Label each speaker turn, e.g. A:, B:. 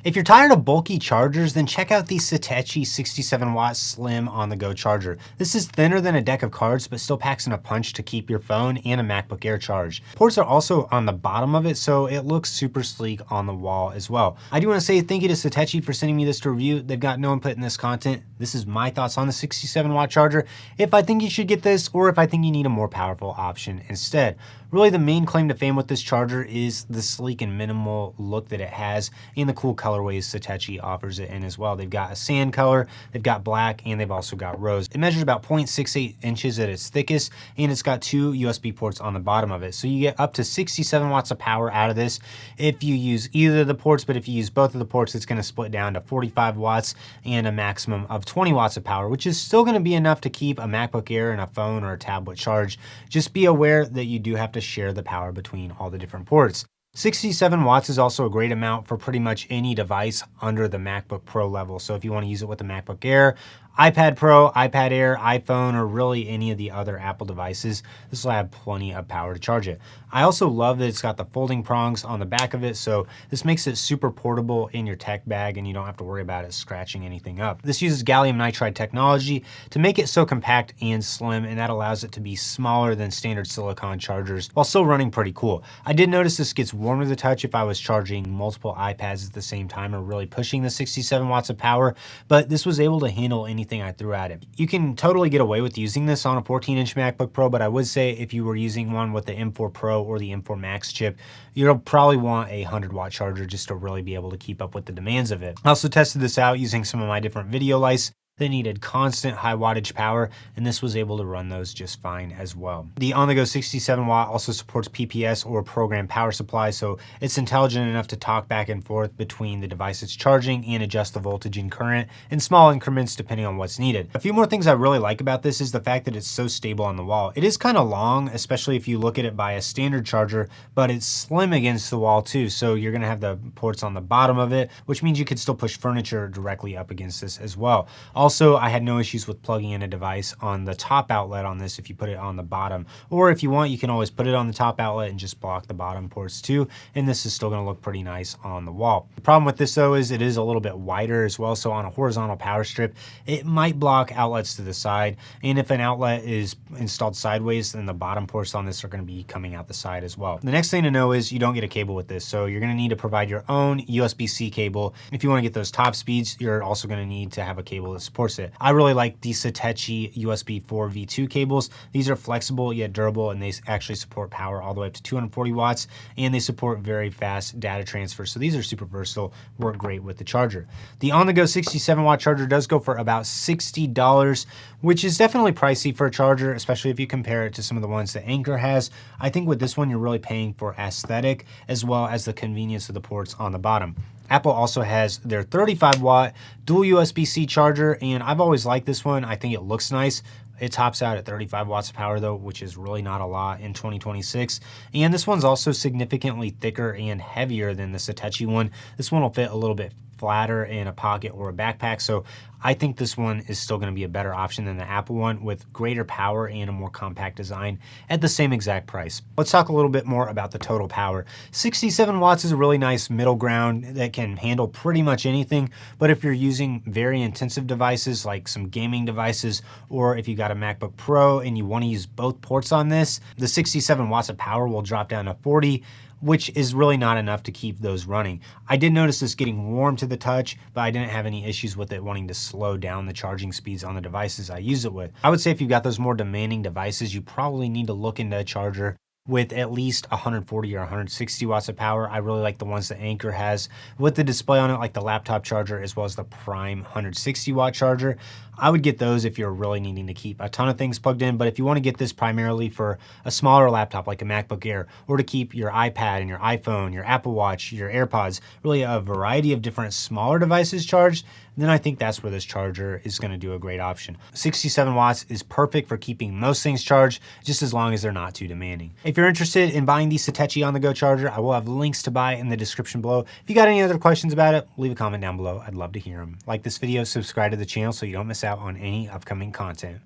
A: If you're tired of bulky chargers, then check out the Satechi 67-watt slim on-the-go charger. This is thinner than a deck of cards, but still packs in a punch to keep your phone and a MacBook Air charged. Ports are also on the bottom of it, so it looks super sleek on the wall as well. I do want to say thank you to Satechi for sending me this to review. They've got no input in this content. This is my thoughts on the 67-watt charger, if I think you should get this or if I think you need a more powerful option instead. Really, the main claim to fame with this charger is the sleek and minimal look that it has and the cool colorways Satechi offers it in as well. They've got a sand color, they've got black, and they've also got rose. It measures about 0.68 inches at its thickest, and it's got 2 USB ports on the bottom of it. So you get up to 67 watts of power out of this if you use either of the ports, but if you use both of the ports, it's going to split down to 45 watts and a maximum of 20 watts of power, which is still going to be enough to keep a MacBook Air and a phone or a tablet charged. Just be aware that you do have to share the power between all the different ports. 67 watts is also a great amount for pretty much any device under the MacBook Pro level. So if you want to use it with the MacBook Air, iPad Pro, iPad Air, iPhone, or really any of the other Apple devices, this will have plenty of power to charge it. I also love that it's got the folding prongs on the back of it, so this makes it super portable in your tech bag and you don't have to worry about it scratching anything up. This uses gallium nitride technology to make it so compact and slim, and that allows it to be smaller than standard silicone chargers while still running pretty cool. I did notice this gets warmer to the touch if I was charging multiple iPads at the same time or really pushing the 67 watts of power, but this was able to handle anything I threw at it. You can totally get away with using this on a 14-inch MacBook Pro, but I would say if you were using one with the M4 Pro or the M4 Max chip, you'll probably want a 100-watt charger just to really be able to keep up with the demands of it. I also tested this out using some of my different video lights. They needed constant high wattage power, and this was able to run those just fine as well. The on-the-go 67 watt also supports PPS or program power supply, so it's intelligent enough to talk back and forth between the device it's charging and adjust the voltage and current in small increments depending on what's needed. A few more things I really like about this is the fact that it's so stable on the wall. It is kind of long, especially if you look at it by a standard charger, but it's slim against the wall too, so you're gonna have the ports on the bottom of it, which means you could still push furniture directly up against this as well. Also, I had no issues with plugging in a device on the top outlet on this if you put it on the bottom. Or if you want, you can always put it on the top outlet and just block the bottom ports too, and this is still going to look pretty nice on the wall. The problem with this though is it is a little bit wider as well, so on a horizontal power strip, it might block outlets to the side, and if an outlet is installed sideways, then the bottom ports on this are going to be coming out the side as well. The next thing to know is you don't get a cable with this, so you're going to need to provide your own USB-C cable. If you want to get those top speeds, you're also going to need to have a cable that supports it. I really like the Satechi USB 4 V2 cables. These are flexible yet durable, and they actually support power all the way up to 240 watts, and they support very fast data transfer. So these are super versatile, work great with the charger. The on-the-go 67 watt charger does go for about $60, which is definitely pricey for a charger, especially if you compare it to some of the ones that Anker has. I think with this one, you're really paying for aesthetic as well as the convenience of the ports on the bottom. Apple also has their 35 watt dual USB-C charger, and I've always liked this one. I think it looks nice. It tops out at 35 watts of power though, which is really not a lot in 2026. And this one's also significantly thicker and heavier than the Satechi one. This one will fit a little bit flatter in a pocket or a backpack, so I think this one is still going to be a better option than the Apple one with greater power and a more compact design at the same exact price. Let's talk a little bit more about the total power. 67 watts is a really nice middle ground that can handle pretty much anything, but if you're using very intensive devices like some gaming devices, or if you got a MacBook Pro and you want to use both ports on this, the 67 watts of power will drop down to 40, which is really not enough to keep those running. I did notice this getting warm to the touch, but I didn't have any issues with it wanting to slow down the charging speeds on the devices I use it with. I would say if you've got those more demanding devices, you probably need to look into a charger with at least 140 or 160 watts of power. I really like the ones that Anker has with the display on it, like the laptop charger as well as the Prime 160 watt charger. I would get those if you're really needing to keep a ton of things plugged in, but if you want to get this primarily for a smaller laptop like a MacBook Air, or to keep your iPad and your iPhone, your Apple Watch, your AirPods, really a variety of different smaller devices charged, then I think that's where this charger is going to do a great option. 67 watts is perfect for keeping most things charged, just as long as they're not too demanding. If you're interested in buying the Satechi on-the-go charger, I will have links to buy in the description below. If you got any other questions about it, leave a comment down below. I'd love to hear them. Like this video, subscribe to the channel so you don't miss out on any upcoming content.